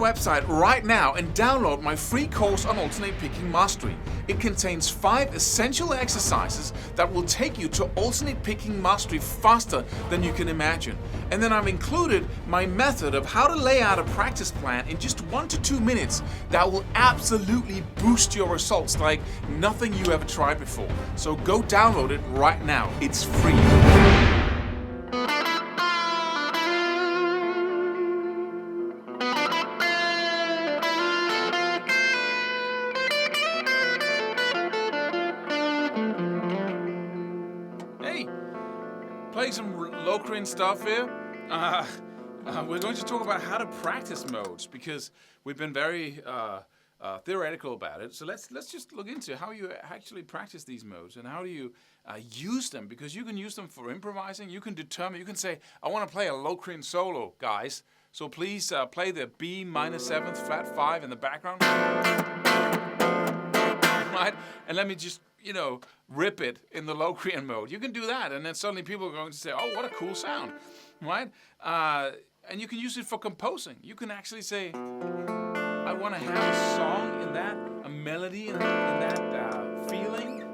website right now and download my free course on alternate picking mastery. It contains 5 essential exercises that will take you to alternate picking mastery faster than you can imagine. And then I've included my method of how to lay out a practice plan in just 1 to 2 minutes that will absolutely boost your results like nothing you ever tried before. So go download it right now. It's free. Play some Locrian stuff here. We're going to talk about how to practice modes because we've been very theoretical about it. So let's just look into how you actually practice these modes and how do you use them, because you can use them for improvising. You can determine. You can say, I want to play a Locrian solo, guys. So please play the B minor 7th flat 5 in the background, right? And let me just rip it in the Locrian mode. You can do that, and then suddenly people are going to say, oh, what a cool sound, right? And you can use it for composing. You can actually say, I want to have a song in that, a melody in that feeling.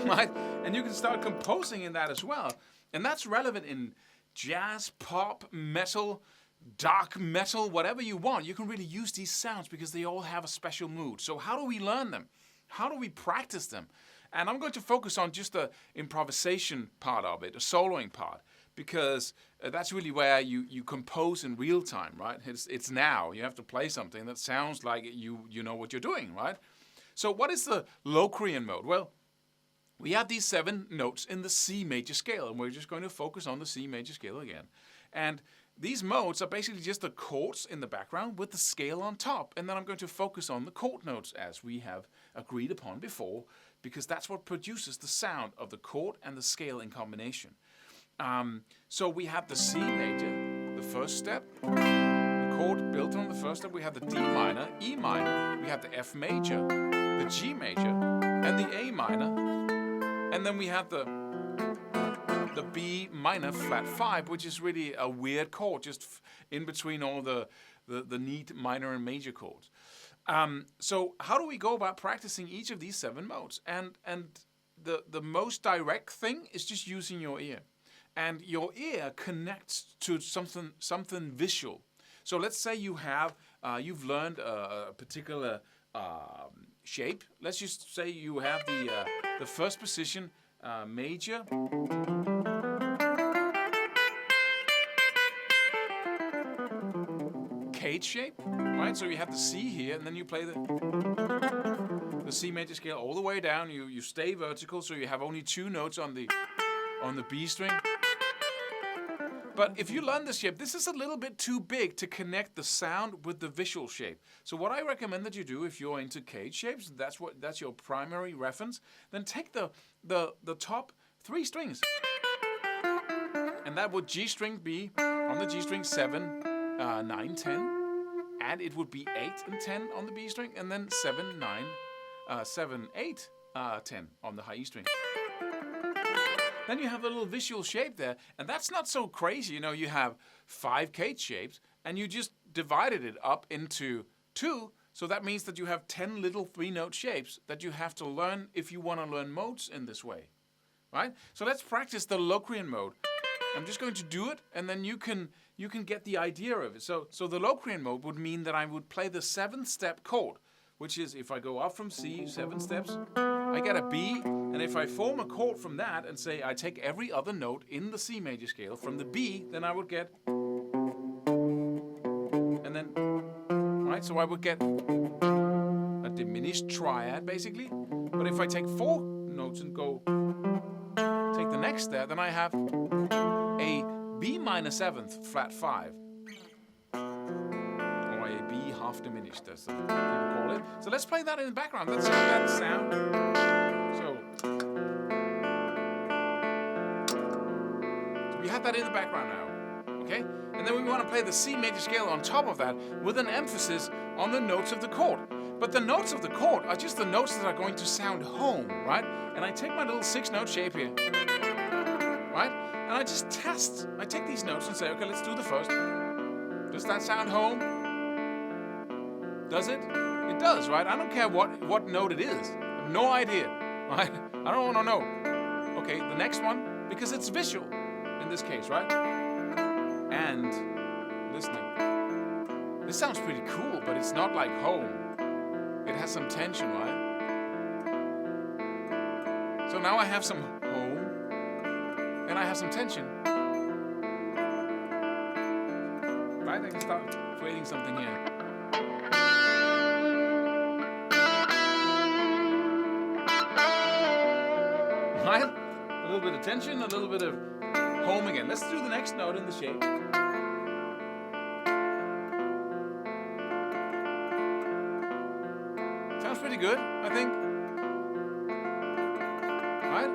Right? And you can start composing in that as well. And that's relevant in jazz, pop, metal, dark metal, whatever you want. You can really use these sounds because they all have a special mood. So how do we learn them? How do we practice them? And I'm going to focus on just the improvisation part of it, the soloing part, because that's really where you compose in real time, right? It's now. You have to play something that sounds like you know what you're doing, right? So what is the Locrian mode? Well, we have these 7 notes in the C major scale, and we're just going to focus on the C major scale again. And these modes are basically just the chords in the background with the scale on top. And then I'm going to focus on the chord notes as we have agreed upon before, because that's what produces the sound of the chord and the scale in combination. So we have the C major, the first step, the chord built on the first step. We have the D minor, E minor, we have the F major, the G major, and the A minor. And then we have the B minor flat 5, which is really a weird chord, just in between all the neat minor and major chords. So how do we go about practicing each of these 7 modes? And the most direct thing is just using your ear. And your ear connects to something visual. So let's say you've learned a particular shape. Let's just say you have the first position, major, cage shape, right? So you have the C here, and then you play the C major scale all the way down. You stay vertical, so you have only 2 notes on the B string. But if you learn this shape, this is a little bit too big to connect the sound with the visual shape. So what I recommend that you do, if you're into cage shapes, that's your primary reference, then take the top 3 strings. And that would G string be on the G string 7, 9, 10. And it would be 8 and 10 on the B string, and then 7, 9, 7, 8, 10 on the high E string. Then you have a little visual shape there, and that's not so crazy. You have 5 cage shapes, and you just divided it up into 2, so that means that you have 10 little 3-note shapes that you have to learn if you want to learn modes in this way, right? So let's practice the Locrian mode. I'm just going to do it, and then you can get the idea of it. So the Locrian mode would mean that I would play the 7th-step chord, which is if I go up from C 7 steps, I get a B, and if I form a chord from that and say I take every other note in the C major scale from the B, then I would get, and then, right, so I would get a diminished triad basically. But if I take 4 notes and take the next there, then I have a B minor 7th flat 5. B half diminished, as people call it. So let's play that in the background. Let's hear that sound. So we have that in the background now, okay? And then we want to play the C major scale on top of that with an emphasis on the notes of the chord. But the notes of the chord are just the notes that are going to sound home, right? And I take my little 6-note shape here, right? And I just test. I take these notes and say, okay, let's do the first. Does that sound home? Does it? It does, right? I don't care what note it is. I have no idea, right? I don't want to know. Okay, the next one, because it's visual in this case, right? And listening. This sounds pretty cool, but it's not like home. It has some tension, right? So now I have some home, and I have some tension. Right? I can start creating something here. Right? A little bit of tension, a little bit of home again. Let's do the next note in the shape. Sounds pretty good, I think. Right?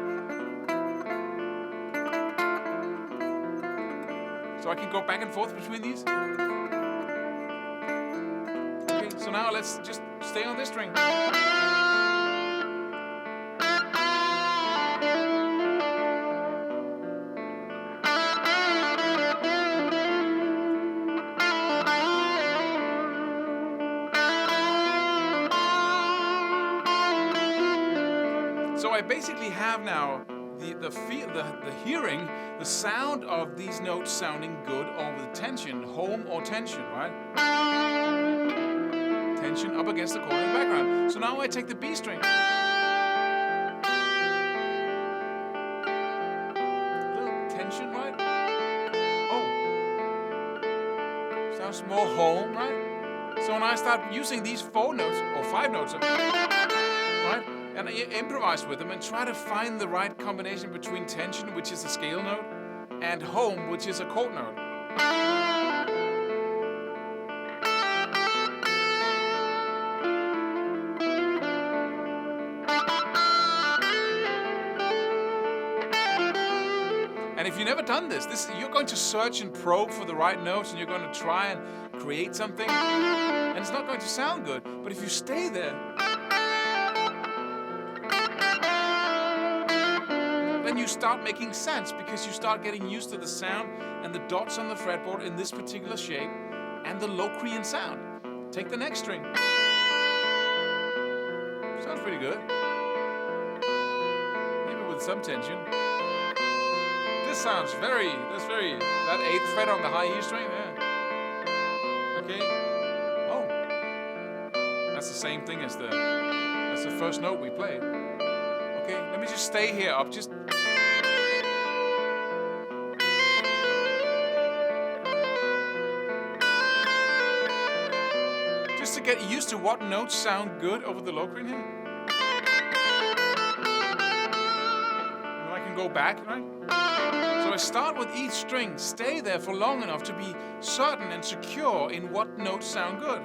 So I can go back and forth between these. Okay, so now let's just stay on this string. So I basically have now the hearing, the sound of these notes sounding good over the tension, home or tension, right? Tension up against the chord in the background. So now I take the B string. Little tension, right? Oh. Sounds more home, right? So when I start using these 4 notes, or 5 notes, right? And I improvise with them and try to find the right combination between tension, which is a scale note, and home, which is a chord note. And if you've never done this, you're going to search and probe for the right notes, and you're going to try and create something, and it's not going to sound good. But if you stay there, then you start making sense, because you start getting used to the sound and the dots on the fretboard in this particular shape and the Locrian sound. Take the next string. Sounds pretty good. Maybe with some tension. This sounds that 8th fret on the high E string, yeah. Okay. Oh. That's the same thing as that's the first note we played. Okay, let me just stay here up, just to get used to what notes sound good over the Locrian here. And I can go back, right? So I start with each string, stay there for long enough to be certain and secure in what notes sound good.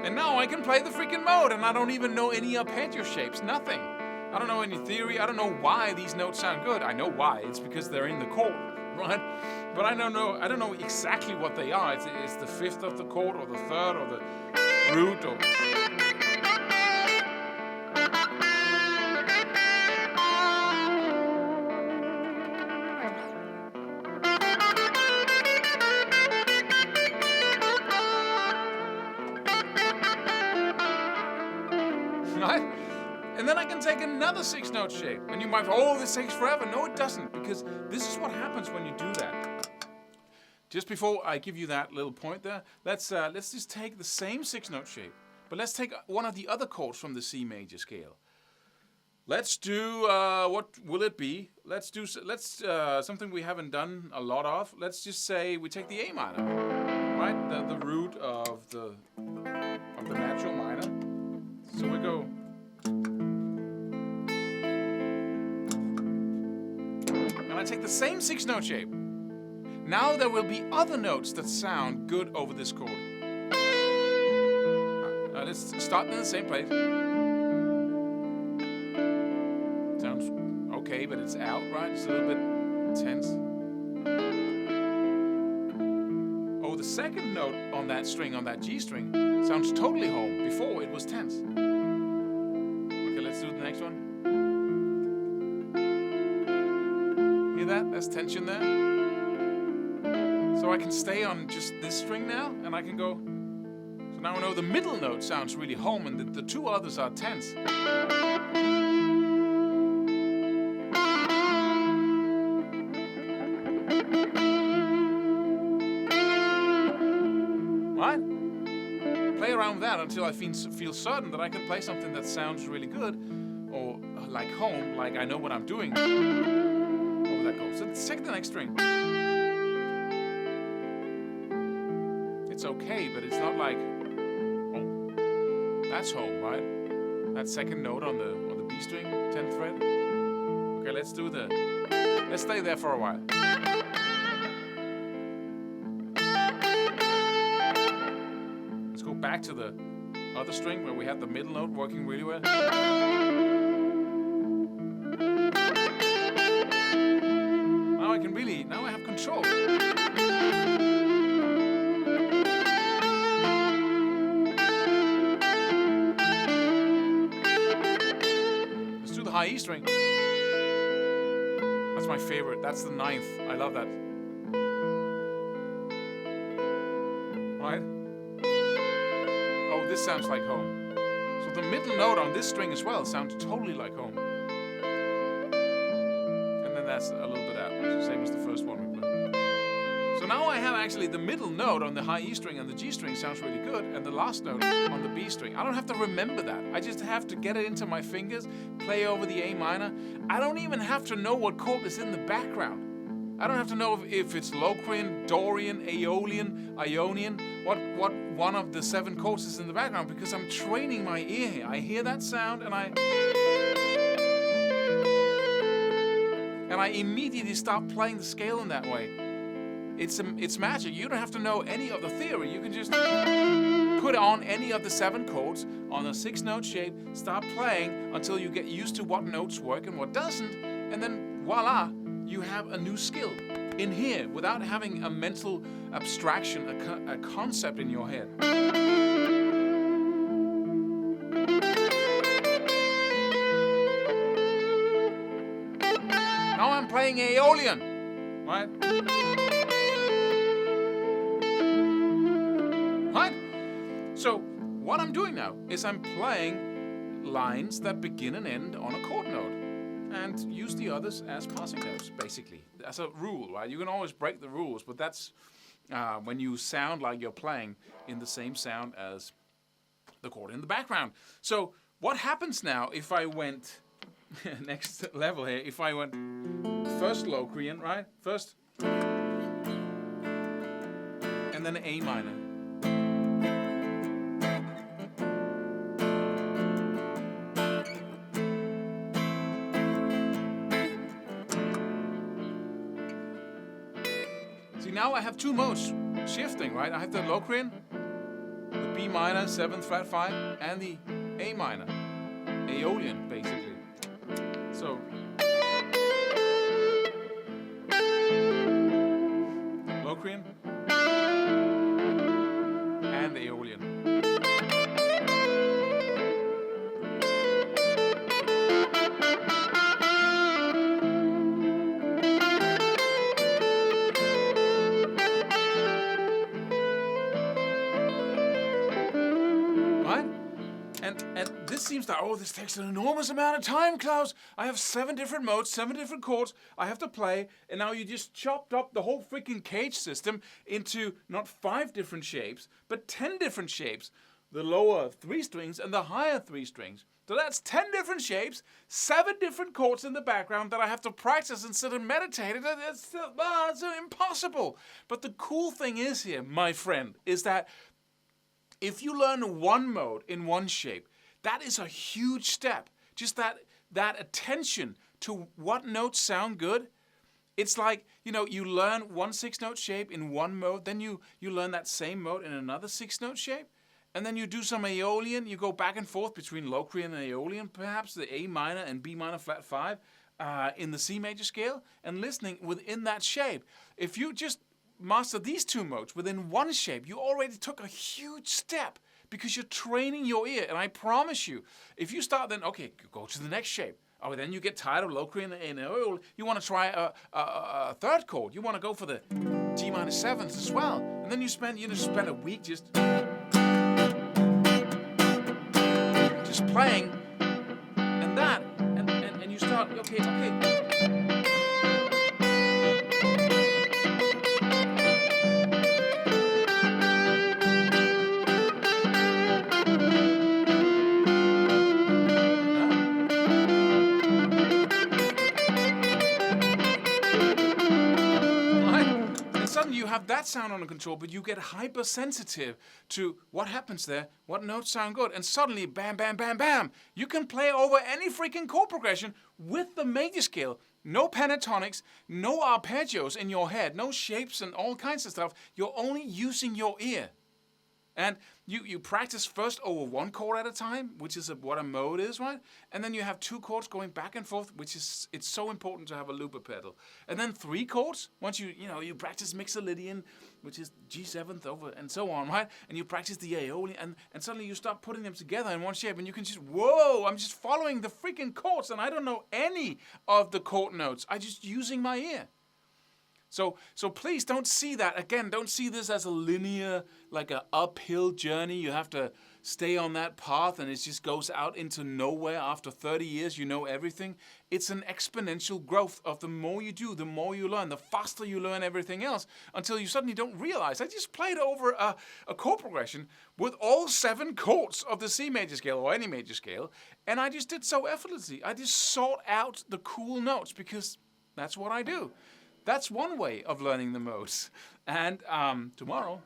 And now I can play the freaking mode, and I don't even know any arpeggio shapes, nothing. I don't know any theory. I don't know why these notes sound good. I know why. It's because they're in the chord, right? But I don't know exactly what they are. It's the 5th of the chord, or the 3rd, or the root, or... Right? And then I can take another 6-note shape. And you might, this takes forever. No, it doesn't, because this is what happens when you do that. Just before I give you that little point there, let's just take the same 6-note shape, but let's take one of the other chords from the C major scale. Let's do, what will it be? Let's do something we haven't done a lot of. Let's just say we take the A minor, right? The root of the natural minor. So we go. And I take the same 6-note shape. Now there will be other notes that sound good over this chord. Let's start in the same place. Sounds okay, but it's out, right? It's a little bit tense. the second note on that string, on that G string, sounds totally home. Before it was tense. Okay, let's do the next one. Hear that? There's tension there. So I can stay on just this string now, and I can go. So now I know the middle note sounds really home, and the two others are tense. Right? Play around with that until I feel certain that I can play something that sounds really good, or like home, like I know what I'm doing. Over that chord. So let's take the next string. It's okay, but it's not like, oh, that's home, right? That second note on the B string, 10th fret. Okay, let's stay there for a while. Let's go back to the other string where we had the middle note working really well. Now I have control. High E string. That's my favorite. That's the 9th. I love that. Right? Oh, this sounds like home. So the middle note on this string as well sounds totally like home. And then that's a little bit out. Same as the first one we played. So now I have actually the middle note on the high E string and the G string sounds really good, and the last note on the B string. I don't have to remember that. I just have to get it into my fingers, play over the A minor. I don't even have to know what chord is in the background. I don't have to know if it's Locrian, Dorian, Aeolian, Ionian, what one of the 7 chords is in the background, because I'm training my ear here. I hear that sound and I immediately start playing the scale in that way. It's magic. You don't have to know any of the theory. You can just put on any of the 7 chords on a 6-note shape, start playing until you get used to what notes work and what doesn't, and then voila, you have a new skill in here without having a mental abstraction, a concept in your head. Now I'm playing Aeolian, right? So what I'm doing now is I'm playing lines that begin and end on a chord note and use the others as passing notes, basically. That's a rule, right? You can always break the rules, but that's when you sound like you're playing in the same sound as the chord in the background. So what happens now if I went, next level here, if I went first Locrian, right? First, and then A minor. Now I have 2 modes shifting, right? I have the Locrian, the B minor, 7th fret 5, and the A minor, Aeolian, basically. So, Locrian and Aeolian. And this seems like, oh, this takes an enormous amount of time, Claus. I have 7 different modes, 7 different chords I have to play, and now you just chopped up the whole freaking cage system into not 5 different shapes, but 10 different shapes. The lower 3 strings and the higher 3 strings. So that's 10 different shapes, 7 different chords in the background that I have to practice and sit and meditate. It's impossible. But the cool thing is here, my friend, is that if you learn one mode in one shape, that is a huge step. Just that attention to what notes sound good. It's like, you learn one 6-note shape in one mode, then you learn that same mode in another 6-note shape, and then you do some Aeolian, you go back and forth between Locrian and Aeolian, perhaps the A minor and B minor flat 5 in the C major scale, and listening within that shape. If you just master these two modes within one shape, you already took a huge step because you're training your ear. And I promise you, if you start then, okay, go to the next shape. Oh, then you get tired of low key and oil. You want to try a third chord. You want to go for the G minor sevenths as well. And then you spend a week just playing and that, and you start, okay. You have that sound under control, but you get hypersensitive to what happens there, what notes sound good, and suddenly, bam, bam, bam, bam, you can play over any freaking chord progression with the major scale. No pentatonics, no arpeggios in your head, no shapes and all kinds of stuff. You're only using your ear. And you practice first over one chord at a time, which is what a mode is, right? And then you have two chords going back and forth, it's so important to have a looper pedal. And then three chords, once you practice Mixolydian, which is G7th over, and so on, right? And you practice the Aeolian, and suddenly you start putting them together in one shape, and you can just, whoa, I'm just following the freaking chords, and I don't know any of the chord notes. I'm just using my ear. So please don't see that. Again, don't see this as a linear, like an uphill journey. You have to stay on that path and it just goes out into nowhere. After 30 years, you know everything. It's an exponential growth of the more you do, the more you learn, the faster you learn everything else, until you suddenly don't realize. I just played over a chord progression with all 7 chords of the C major scale or any major scale, and I just did so effortlessly. I just sought out the cool notes because that's what I do. That's one way of learning the modes. And tomorrow,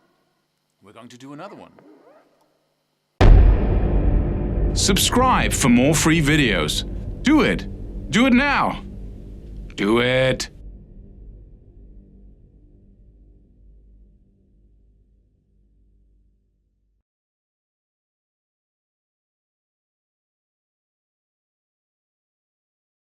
we're going to do another one. Subscribe for more free videos. Do it. Do it now. Do it.